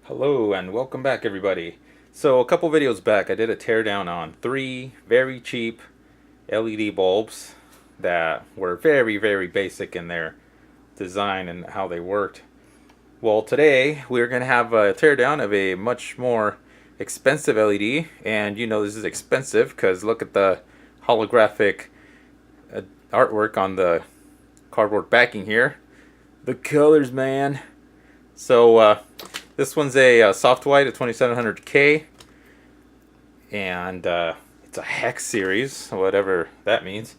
Hello and welcome back everybody. So a couple videos back I did a teardown on 3 very cheap LED bulbs that were very basic in their design and how they worked. Well, today we're going to have a teardown of a much more expensive LED, and you know this is expensive because look at the holographic artwork on the cardboard backing here. The colors, man. So this one's a soft white, a 2700K, and it's a hex series, whatever that means.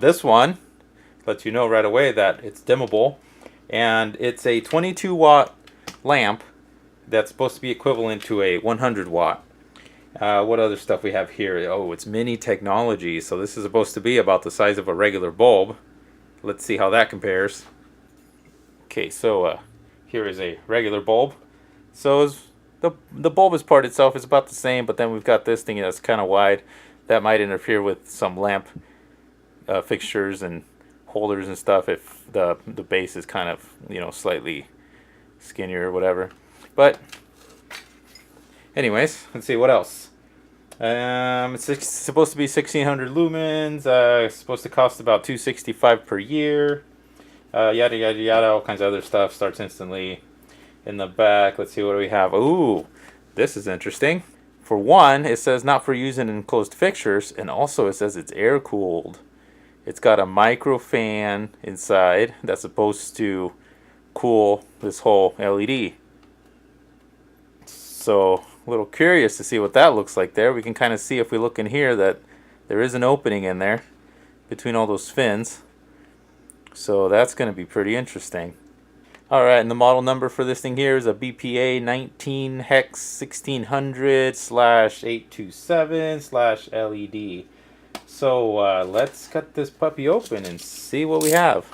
This one lets you know right away that it's dimmable, and it's a 22 watt lamp that's supposed to be equivalent to a 100 watt. What other stuff we have here? Oh, it's mini technology, so this is supposed to be about the size of a regular bulb. Let's see how that compares. Okay, so here is a regular bulb. So the bulbous part itself is about the same, but then we've got this thing that's kind of wide. That might interfere with some lamp fixtures and holders and stuff if the base is kind of, you know, slightly skinnier or whatever. But anyways, let's see what else. It's supposed to be 1600 lumens. It's supposed to cost about $265 per year. Yada yada yada, all kinds of other stuff. Starts instantly. In the back, let's see what do we have. Ooh, this is interesting. For one, it says not for use in enclosed fixtures, and also it says it's air cooled. It's got a micro fan inside that's supposed to cool this whole LED. So a little curious to see what that looks like there. We can kind of see if we look in here that there is an opening in there between all those fins. So that's going to be pretty interesting. Alright, and the model number for this thing here is a BPA19HEX1600/827/LED. So let's cut this puppy open and see what we have.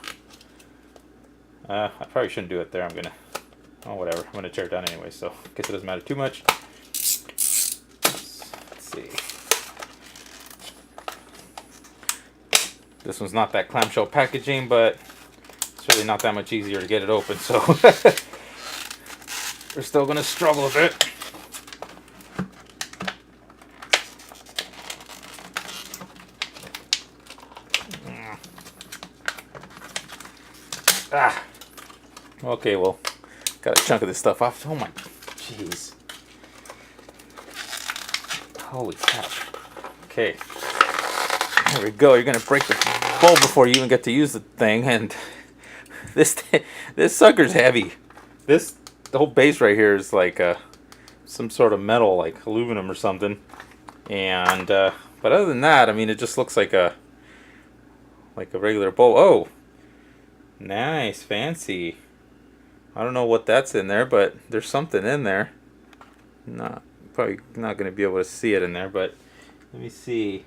I probably shouldn't do it there. Oh whatever, I'm gonna tear it down anyway, so I guess it doesn't matter too much. Let's see. This one's not that clamshell packaging, but it's really not that much easier to get it open, so we're still going to struggle a bit. Okay, well, got a chunk of this stuff off. Oh my, jeez. Holy crap. Okay, there we go. You're going to break the bulb before you even get to use the thing, and this sucker's heavy. The whole base right here is like some sort of metal, like aluminum or something. And but other than that, I mean, it just looks like a regular bulb. Oh, nice, fancy. I don't know what that's in there, but there's something in there. Probably not going to be able to see it in there, but let me see.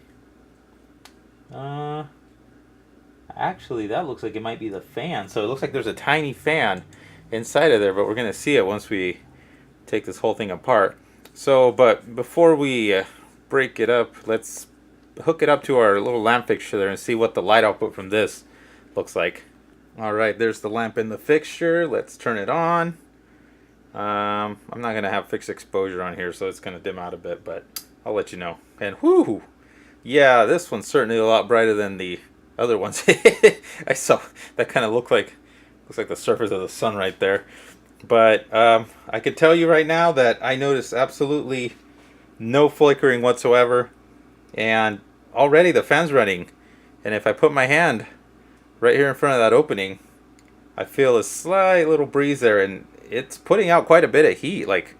Actually, that looks like it might be the fan. So it looks like there's a tiny fan inside of there, but we're going to see it once we take this whole thing apart. So, but before we break it up, let's hook it up to our little lamp fixture there and see what the light output from this looks like. Alright, there's the lamp in the fixture. Let's turn it on. I'm not going to have fixed exposure on here, so it's going to dim out a bit, but I'll let you know. And whoo! Yeah, this one's certainly a lot brighter than the other ones. I saw that kind of looks like the surface of the sun right there. But I could tell you right now that I noticed absolutely no flickering whatsoever, and already the fan's running. And if I put my hand right here in front of that opening, I feel a slight little breeze there, and it's putting out quite a bit of heat. Like,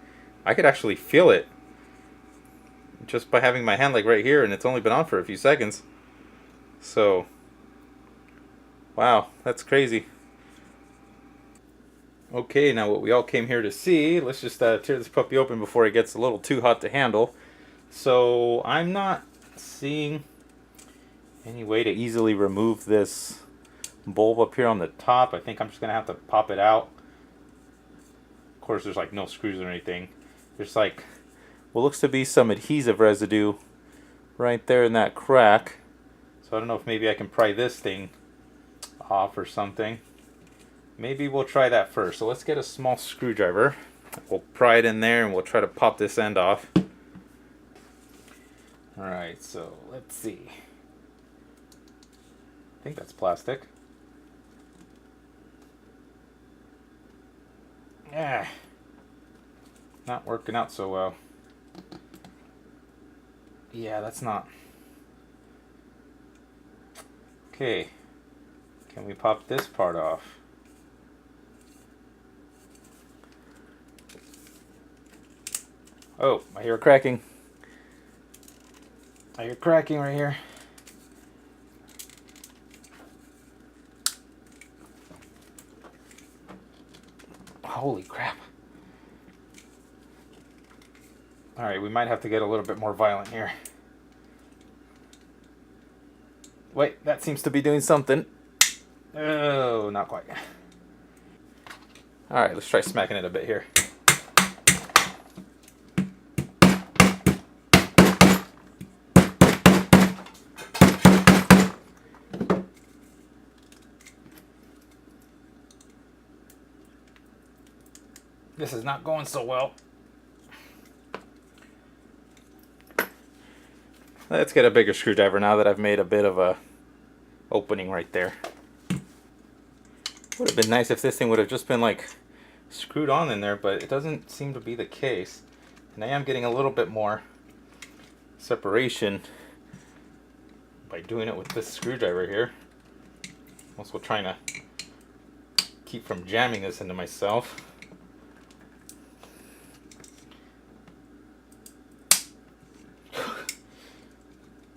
I could actually feel it just by having my hand like right here, and it's only been on for a few seconds. So wow, that's crazy. Okay, now what we all came here to see, let's just tear this puppy open before it gets a little too hot to handle. So I'm not seeing any way to easily remove this bulb up here on the top. I think I'm just gonna have to pop it out. Of course, there's like no screws or anything. There's like what looks to be some adhesive residue right there in that crack. So I don't know if maybe I can pry this thing off or something. Maybe we'll try that first. So let's get a small screwdriver. We'll pry it in there and we'll try to pop this end off. Alright, so let's see. I think that's plastic. Yeah, not working out so well. Yeah, that's not. Okay, can we pop this part off? Oh, I hear cracking. I hear cracking right here. Holy crap. Alright, we might have to get a little bit more violent here. Wait, that seems to be doing something. Oh, not quite. Alright, let's try smacking it a bit here. This is not going so well. Let's get a bigger screwdriver now that I've made a bit of a opening right there. Would have been nice if this thing would have just been like screwed on in there, but it doesn't seem to be the case. And I am getting a little bit more separation by doing it with this screwdriver here. Also trying to keep from jamming this into myself.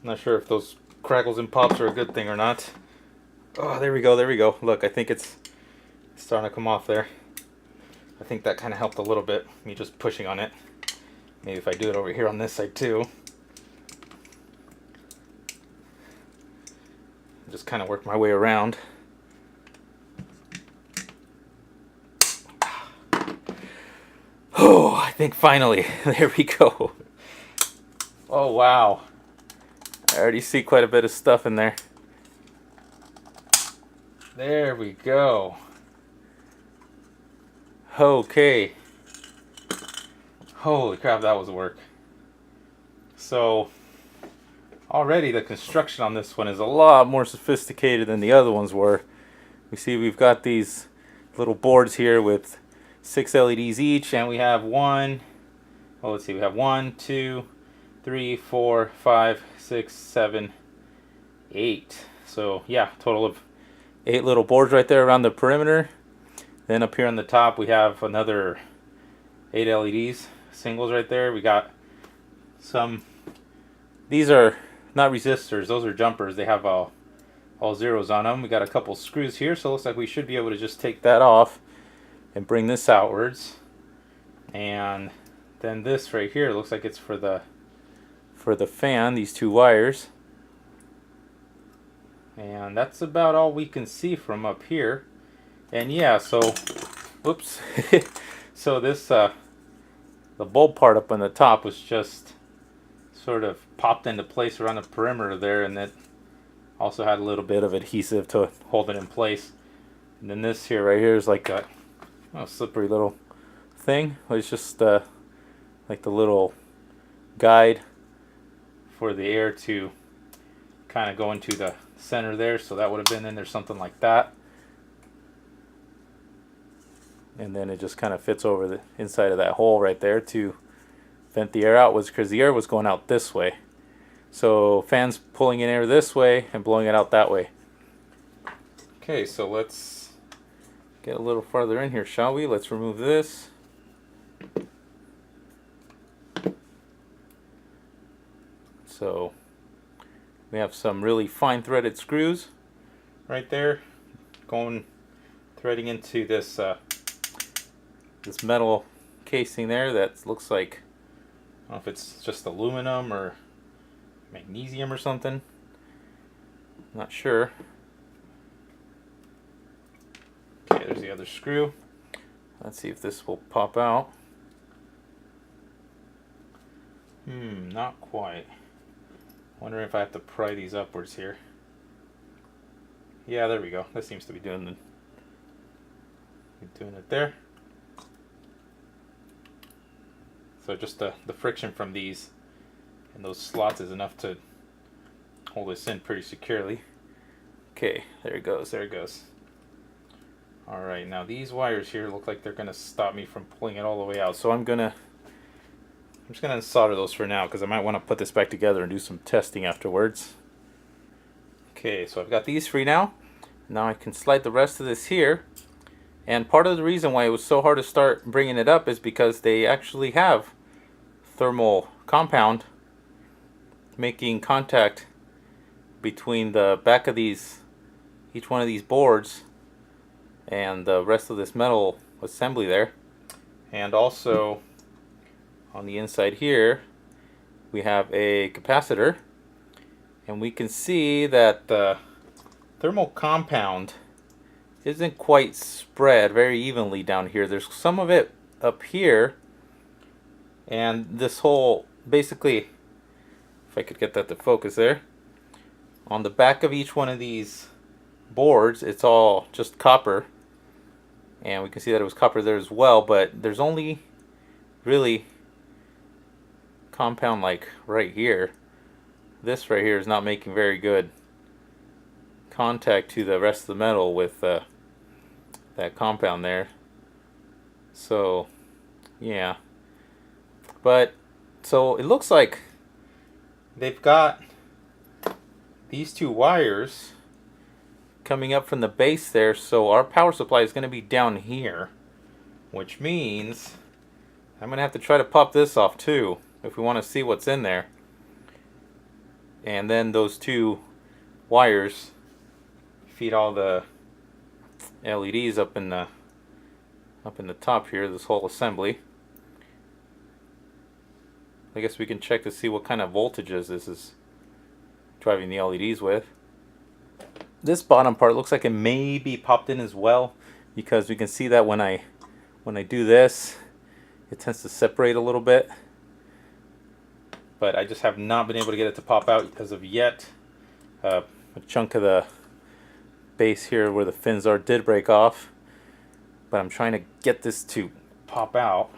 Not sure if those crackles and pops are a good thing or not. Oh, there we go, there we go. Look, I think it's starting to come off there. I think that kind of helped a little bit, me just pushing on it. Maybe if I do it over here on this side too. Just kind of work my way around. Oh, I think finally, there we go. Oh, wow. I already see quite a bit of stuff in there. There we go. Okay. Holy crap, that was work. So, already the construction on this one is a lot more sophisticated than the other ones were. We see we've got these little boards here with 6 LEDs each, and we have one, well, let's see, we have 1, 2, 3, 4, 5, 6, 7, 8. So yeah, total of 8 little boards right there around the perimeter. Then up here on the top we have another 8 LEDs, singles right there. We got some, these are not resistors, those are jumpers. They have all zeros on them. We got a couple screws here, so it looks like we should be able to just take that off and bring this outwards. And then this right here looks like it's for the fan, these 2 wires. And that's about all we can see from up here. And yeah, so whoops. So this the bulb part up on the top was just sort of popped into place around the perimeter there, and it also had a little bit of adhesive to hold it in place. And then this here right here is like a slippery little thing. It's just like the little guide for the air to kind of go into the center there, so that would have been in there, something like that. And then it just kind of fits over the inside of that hole right there to vent the air outwards, because the air was going out this way. So fans pulling in air this way and blowing it out that way. Okay, so let's get a little farther in here, shall we? Let's remove this. So we have some really fine threaded screws right there threading into this this metal casing there that looks like, I don't know if it's just aluminum or magnesium or something. Not sure. Okay, there's the other screw. Let's see if this will pop out. Not quite. Wondering if I have to pry these upwards here. Yeah, there we go. That seems to be doing it there. So just the friction from these and those slots is enough to hold this in pretty securely. Okay, there it goes, there it goes. Alright, now these wires here look like they're going to stop me from pulling it all the way out. So I'm just going to solder those for now because I might want to put this back together and do some testing afterwards. Okay, so I've got these free now. Now I can slide the rest of this here. And part of the reason why it was so hard to start bringing it up is because they actually have thermal compound making contact between the back of these, each one of these boards, and the rest of this metal assembly there. And also on the inside here we have a capacitor, and we can see that the thermal compound isn't quite spread very evenly down here. There's some of it up here, and this whole, basically, if I could get that to focus there, on the back of each one of these boards it's all just copper, and we can see that it was copper there as well, but there's only really compound like right here. This right here is not making very good contact to the rest of the metal with that compound there. So yeah, but so it looks like they've got these two wires coming up from the base there, so our power supply is going to be down here, which means I'm going to have to try to pop this off too if we want to see what's in there. And then those two wires feed all the LEDs up in the top here, this whole assembly. I guess we can check to see what kind of voltages this is driving the LEDs with. This bottom part looks like it may be popped in as well, because we can see that when I do this, it tends to separate a little bit. But I just have not been able to get it to pop out as of yet. A chunk of the base here where the fins are did break off, but I'm trying to get this to pop out.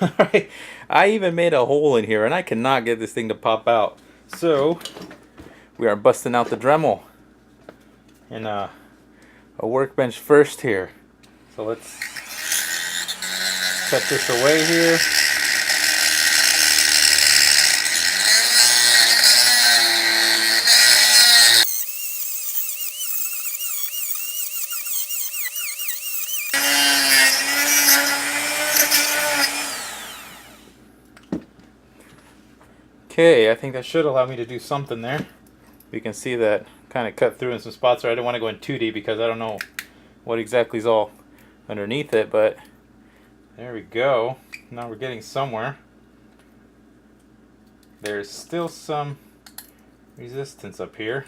Alright, I even made a hole in here and I cannot get this thing to pop out. So we are busting out the Dremel and a workbench first here. So let's cut this away here. Okay, I think that should allow me to do something there. You can see that kind of cut through in some spots there. I didn't want to go in 2D because I don't know what exactly is all underneath it, but there we go. Now we're getting somewhere. There's still some resistance up here.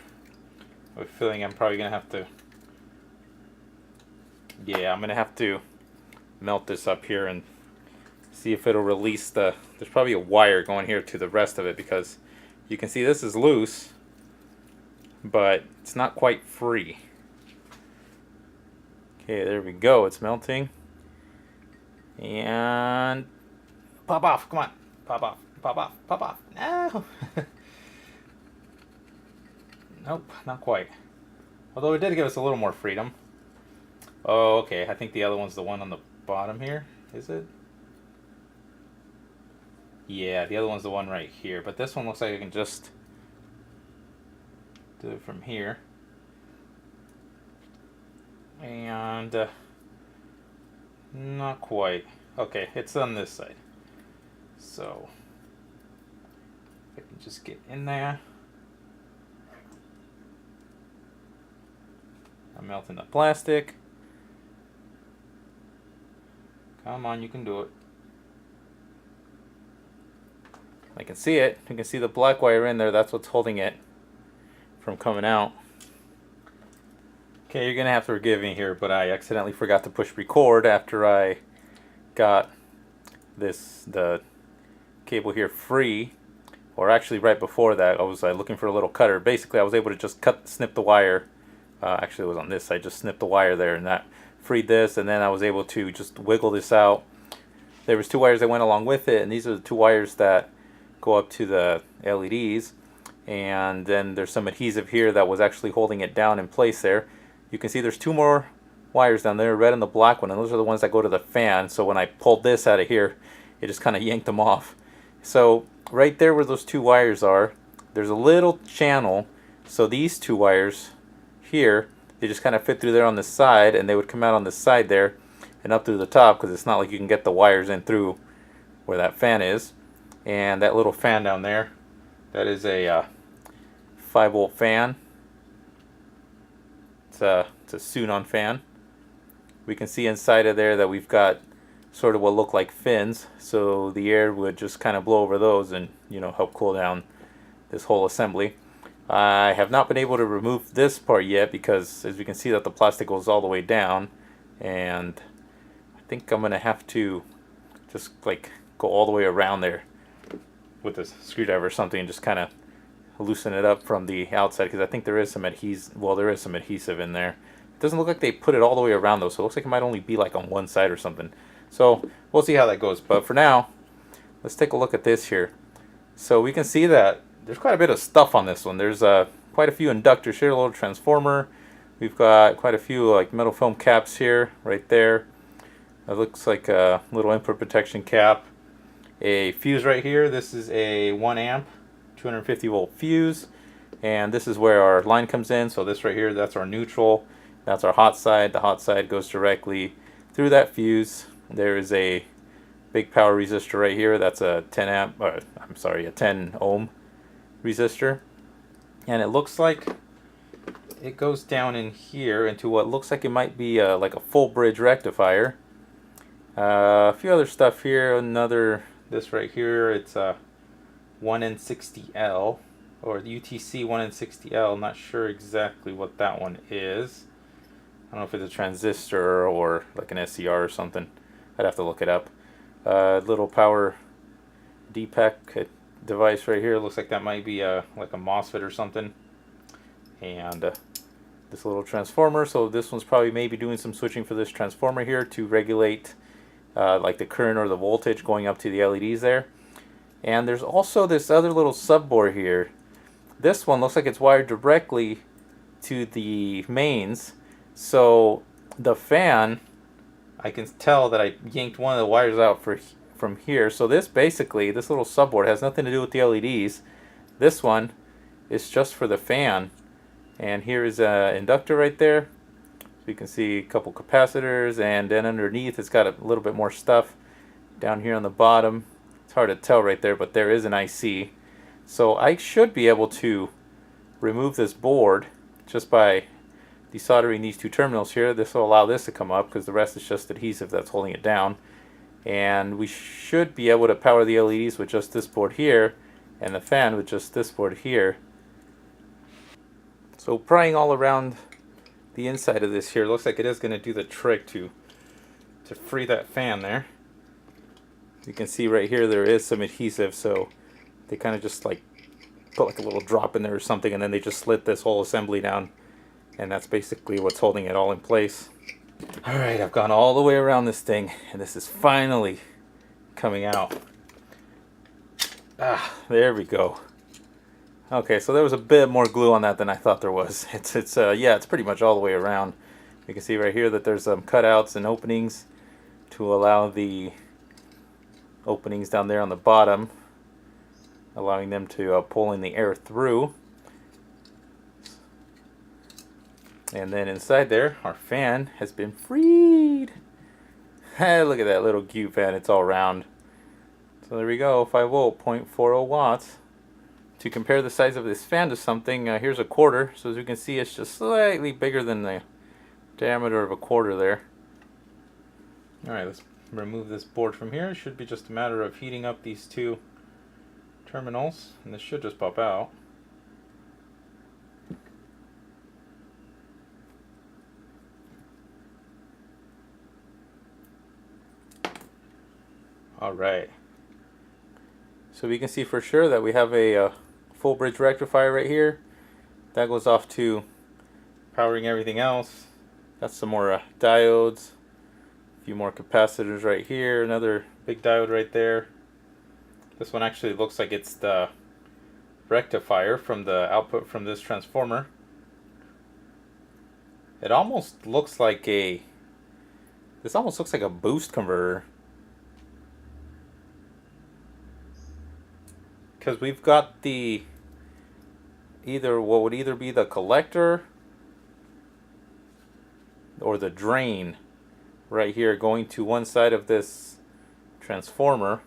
I have a feeling I'm probably going to have to, I'm going to have to melt this up here and see if it'll release the, there's probably a wire going here to the rest of it, because you can see this is loose, but it's not quite free. Okay, there we go, it's melting. And pop off, come on, pop off, pop off, pop off. No! Nope, not quite. Although it did give us a little more freedom. Oh, okay, I think the other one's the one on the bottom here, is it? Yeah, the other one's the one right here, but this one looks like I can just do it from here. And not quite. Okay, it's on this side. So I can just get in there. I'm melting the plastic. Come on, you can do it. I can see it. You can see the black wire in there. That's what's holding it from coming out. Okay, you're going to have to forgive me here, but I accidentally forgot to push record after I got the cable here free. Or actually right before that, I was looking for a little cutter. Basically, I was able to just snip the wire. Actually, it was on this. I just snipped the wire there, and that freed this, and then I was able to just wiggle this out there was two wires that went along with it, and these are the two wires that go up to the LEDs. And then there's some adhesive here that was actually holding it down in place there. You can see there's two more wires down there, red and the black one, and those are the ones that go to the fan. So when I pulled this out of here, it just kind of yanked them off. So right there where those two wires are, there's a little channel. So these two wires here, they just kind of fit through there on the side, and they would come out on the side there and up through the top, because it's not like you can get the wires in through where that fan is. And that little fan down there, that is a 5-volt fan. It's a Sunon fan. We can see inside of there that we've got sort of what look like fins, so the air would just kind of blow over those and, you know, help cool down this whole assembly. I have not been able to remove this part yet because, as we can see, that the plastic goes all the way down, and I think I'm gonna have to just like go all the way around there with a screwdriver or something and just kind of loosen it up from the outside, because I think there is some adhesive. Well, there is some adhesive in there. It doesn't look like they put it all the way around though, so it looks like it might only be like on one side or something. So we'll see how that goes. But for now, let's take a look at this here. So we can see that there's quite a bit of stuff on this one. There's quite a few inductors here, a little transformer. We've got quite a few like metal film caps here, right there. It looks like a little input protection cap. A fuse right here. This is a 1 amp, 250 volt fuse. And this is where our line comes in. So this right here, that's our neutral. That's our hot side. The hot side goes directly through that fuse. There is a big power resistor right here. That's a 10 amp, a 10 ohm resistor. And it looks like it goes down in here into what looks like it might be like a full bridge rectifier. A few other stuff here. This right here, it's a 1N60L, or the UTC 1N60L. I'm not sure exactly what that one is. I don't know if it's a transistor or like an SCR or something. I'd have to look it up. Little power DPAC device right here. Looks like that might be like a MOSFET or something. And this little transformer. So this one's probably maybe doing some switching for this transformer here to regulate like the current or the voltage going up to the LEDs there. And there's also this other little subboard here. This one looks like it's wired directly to the mains. So the fan, I can tell that I yanked one of the wires out from here. So this basically, this little subboard has nothing to do with the LEDs. This one is just for the fan. And here is an inductor right there. So you can see a couple capacitors, and then underneath it's got a little bit more stuff down here on the bottom. It's hard to tell right there, but there is an IC. So I should be able to remove this board just by desoldering these two terminals here. This will allow this to come up because the rest is just adhesive that's holding it down. And we should be able to power the LEDs with just this board here, and the fan with just this board here. So prying all around the inside of this here, looks like it is going to do the trick to free that fan there. You can see right here there is some adhesive, so they kind of just like put like a little drop in there or something, and then they just slit this whole assembly down, and that's basically what's holding it all in place. Alright, I've gone all the way around this thing, and this is finally coming out. There we go. Okay, so there was a bit more glue on that than I thought there was. It's pretty much all the way around. You can see right here that there's some cutouts and openings to allow the openings down there on the bottom, allowing them to pull in the air through. And then inside there, our fan has been freed. Hey, look at that little cute fan. It's all round. So there we go, 5 volt, 0.40 watts. To compare the size of this fan to something, here's a quarter. So as you can see, it's just slightly bigger than the diameter of a quarter there. Alright, let's remove this board from here. It should be just a matter of heating up these two terminals, and this should just pop out. Alright, so we can see for sure that we have a full bridge rectifier right here. That goes off to powering everything else. Got some more diodes, A few more capacitors right here, another big diode right there. This one actually looks like it's the rectifier from the output from this transformer. It almost looks like this almost looks like a boost converter. Because we've got the what would either be the collector or the drain right here going to one side of this transformer,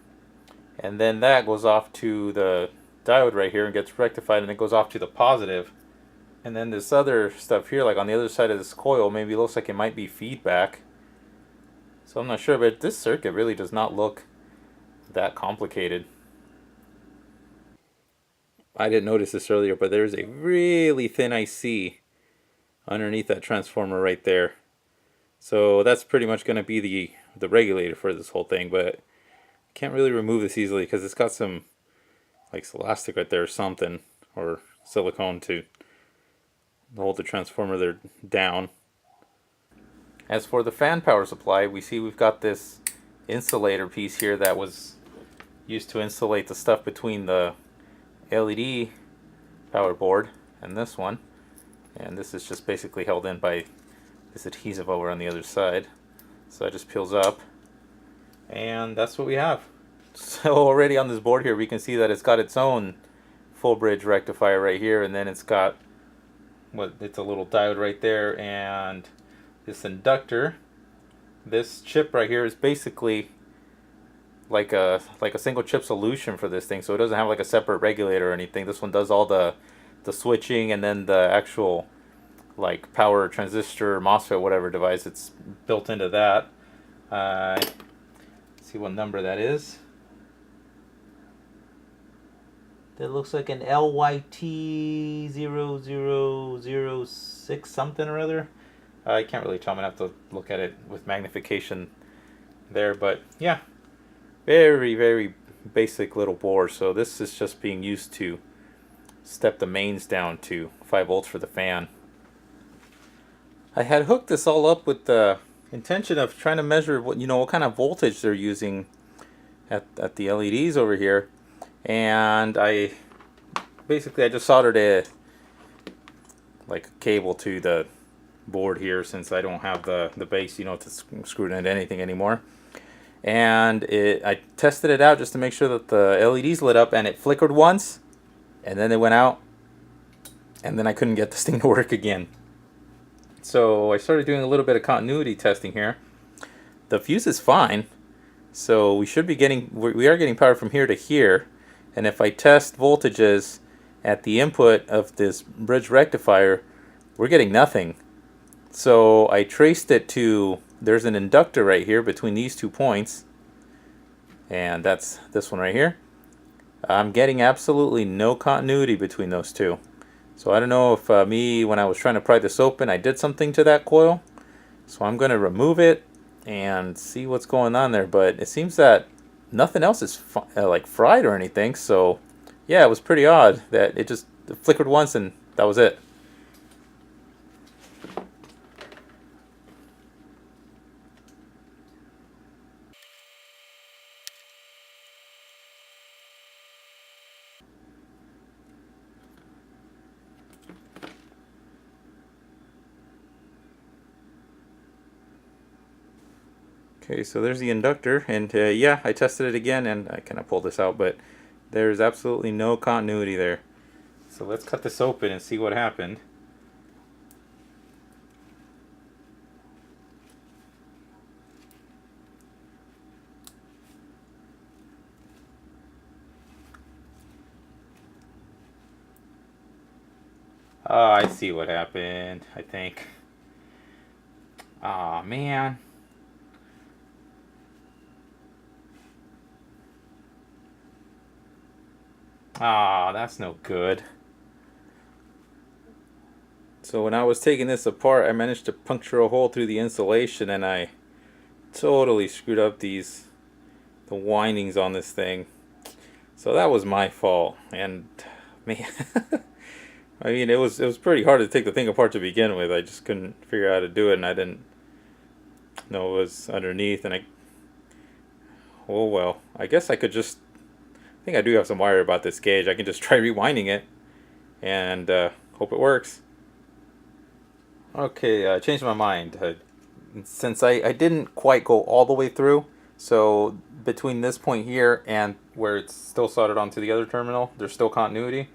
and then that goes off to the diode right here and gets rectified, and it goes off to the positive. And then this other stuff here, like on the other side of this coil, maybe looks like it might be feedback. So I'm not sure, but this circuit really does not look that complicated. I didn't notice this earlier, but there's a really thin IC underneath that transformer right there. So that's pretty much going to be the regulator for this whole thing, but I can't really remove this easily because it's got some like elastic right there or something, or silicone to hold the transformer there down. As for the fan power supply, we see we've got this insulator piece here that was used to insulate the stuff between the LED power board and this one, and this is just basically held in by this adhesive over on the other side. So that just peels up, and that's what we have. So already on this board here we can see that it's got its own full bridge rectifier right here, and then it's got it's a little diode right there, and this inductor. This chip right here is basically like a single chip solution for this thing, so it doesn't have like a separate regulator or anything. This one does all the switching, and then the actual like power transistor, MOSFET, whatever device, it's built into that. See what number that is. That looks like an LYT0006 something or other. I can't really tell. I'm gonna have to look at it with magnification there, but yeah, very, very basic little board. So this is just being used to step the mains down to 5 volts for the fan. I had hooked this all up with the intention of trying to measure what kind of voltage they're using at the LEDs over here, and I just soldered a cable to the board here, since I don't have the base to screw it into anything anymore. And I tested it out just to make sure that the LEDs lit up, and it flickered once and then it went out, and then I couldn't get this thing to work again. So I started doing a little bit of continuity testing here. The fuse is fine, so we are getting power from here to here, and if I test voltages at the input of this bridge rectifier, we're getting nothing. So I traced it to, there's an inductor right here between these 2 points, and that's this one right here. I'm getting absolutely no continuity between those two. So I don't know if when I was trying to pry this open, I did something to that coil. So I'm going to remove it and see what's going on there. But it seems that nothing else is fried or anything. So yeah, it was pretty odd that it just flickered once and that was it. Okay, so there's the inductor, and yeah, I tested it again, and I kind of pulled this out, but there's absolutely no continuity there. So let's cut this open and see what happened. Oh, I see what happened, I think. Aw, man. Ah, that's no good. So when I was taking this apart, I managed to puncture a hole through the insulation, and I totally screwed up the windings on this thing. So that was my fault. And man, I mean, it was pretty hard to take the thing apart to begin with. I just couldn't figure out how to do it, and I know it was underneath, and oh well, I guess I could just, I think I do have some wire about this gauge. I can just try rewinding it and hope it works. Okay, I changed my mind. Since I didn't quite go all the way through, so between this point here and where it's still soldered onto the other terminal, there's still continuity.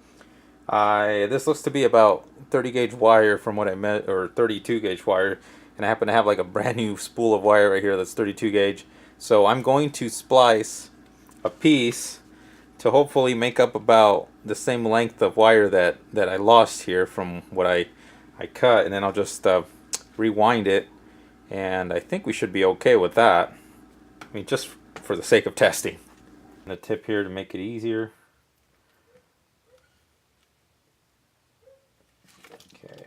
This looks to be about 30 gauge wire from what I met, or 32 gauge wire, and I happen to have like a brand new spool of wire right here that's 32 gauge. So I'm going to splice a piece to hopefully make up about the same length of wire that I lost here from what I cut, and then I'll just rewind it, and I think we should be okay with that. I mean, just for the sake of testing. And a tip here to make it easier. Okay.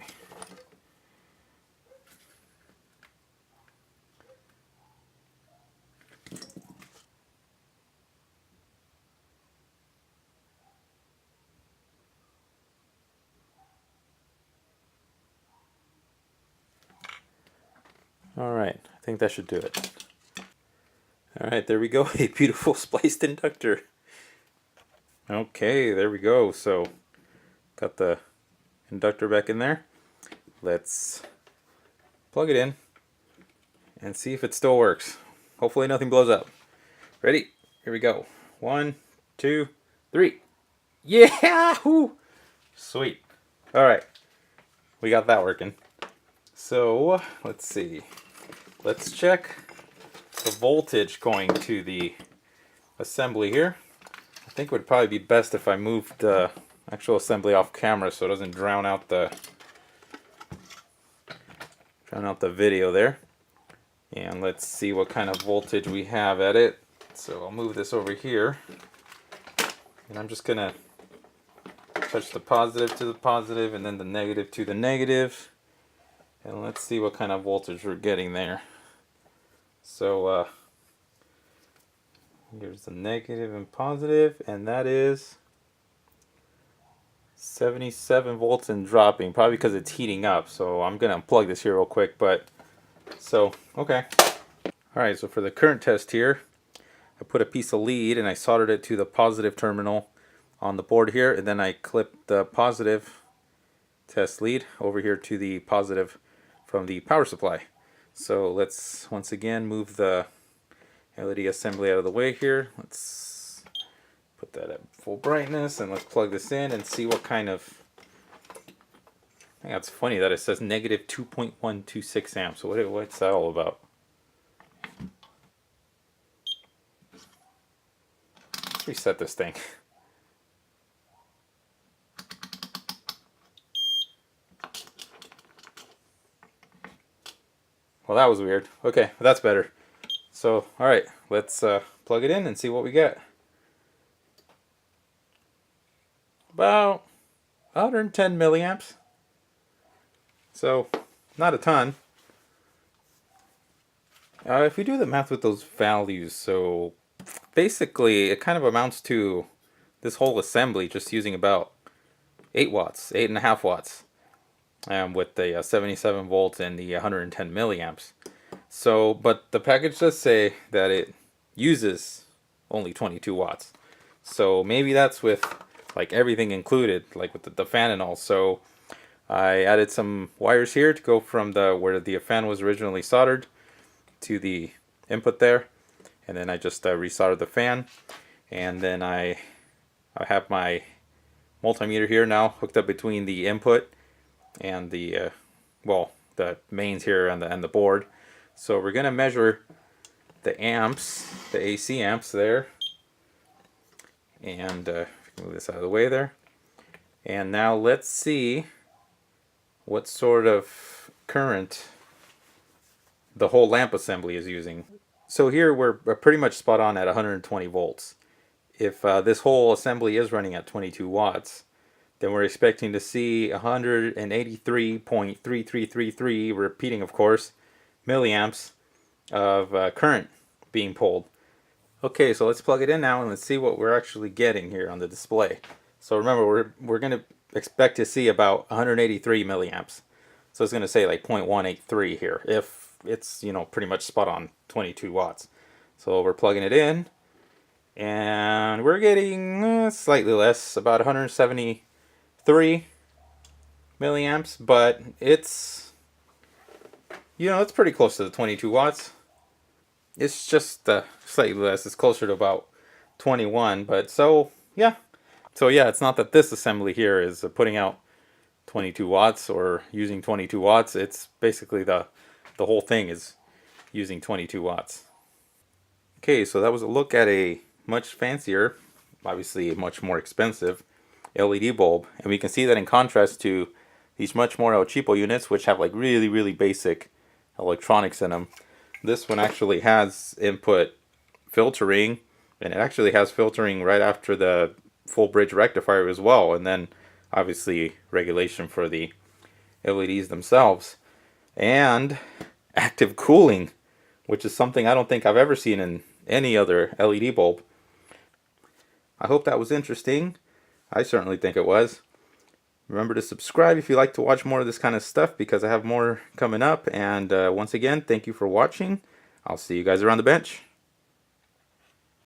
Alright, I think that should do it. Alright, there we go, a beautiful spliced inductor. Okay, there we go. So, got the inductor back in there. Let's plug it in and see if it still works. Hopefully nothing blows up. Ready? Here we go. 1, 2, 3. Yeah! Sweet. Alright, we got that working. So, let's see. Let's check the voltage going to the assembly here. I think it would probably be best if I moved the actual assembly off camera so it doesn't drown out the video there. And let's see what kind of voltage we have at it. So I'll move this over here, and I'm just gonna touch the positive to the positive and then the negative to the negative, and let's see what kind of voltage we're getting there. So here's the negative and positive, and that is 77 volts and dropping, probably because it's heating up. So I'm gonna unplug this here real quick. But so okay, all right, so for the current test here, I put a piece of lead and I soldered it to the positive terminal on the board here, and then I clipped the positive test lead over here to the positive from the power supply. So let's once again move the LED assembly out of the way here. Let's put that at full brightness and let's plug this in and see what kind of, I think that's funny that it says negative 2.126 amps. So what's that all about? Let's reset this thing. Well, that was weird. Okay, that's better. So, alright, let's plug it in and see what we get. About 110 milliamps. So, not a ton. If we do the math with those values, so basically it kind of amounts to this whole assembly just using about 8 watts, 8.5 watts. With the 77 volts and the 110 milliamps. So, but the package does say that it uses only 22 watts. So maybe that's with like everything included, like with the fan and all. So I added some wires here to go from where the fan was originally soldered to the input there, and then I just resoldered the fan, and then I have my multimeter here now hooked up between the input and the the mains here and the board. So we're gonna measure the amps, the AC amps there, and move this out of the way there. And now let's see what sort of current the whole lamp assembly is using. So here we're pretty much spot on at 120 volts. If this whole assembly is running at 22 watts, then we're expecting to see 183.3333, repeating of course, milliamps of current being pulled. Okay, so let's plug it in now and let's see what we're actually getting here on the display. So remember, we're going to expect to see about 183 milliamps. So it's going to say like 0.183 here, if it's, you know, pretty much spot on 22 watts. So we're plugging it in, and we're getting slightly less, about 173 milliamps, but it's, you know, it's pretty close to the 22 watts. It's just slightly less. It's closer to about 21, but so yeah. So yeah, it's not that this assembly here is putting out 22 watts or using 22 watts. It's basically the whole thing is using 22 watts. Okay, so that was a look at a much fancier, obviously much more expensive LED bulb, and we can see that in contrast to these much more El Cheapo units, which have like really basic electronics in them. This one actually has input filtering, and it actually has filtering right after the full bridge rectifier as well, and then obviously regulation for the LEDs themselves, and active cooling, which is something I don't think I've ever seen in any other LED bulb. I hope that was interesting. I certainly think it was. Remember to subscribe if you like to watch more of this kind of stuff, because I have more coming up. And once again, thank you for watching. I'll see you guys around the bench.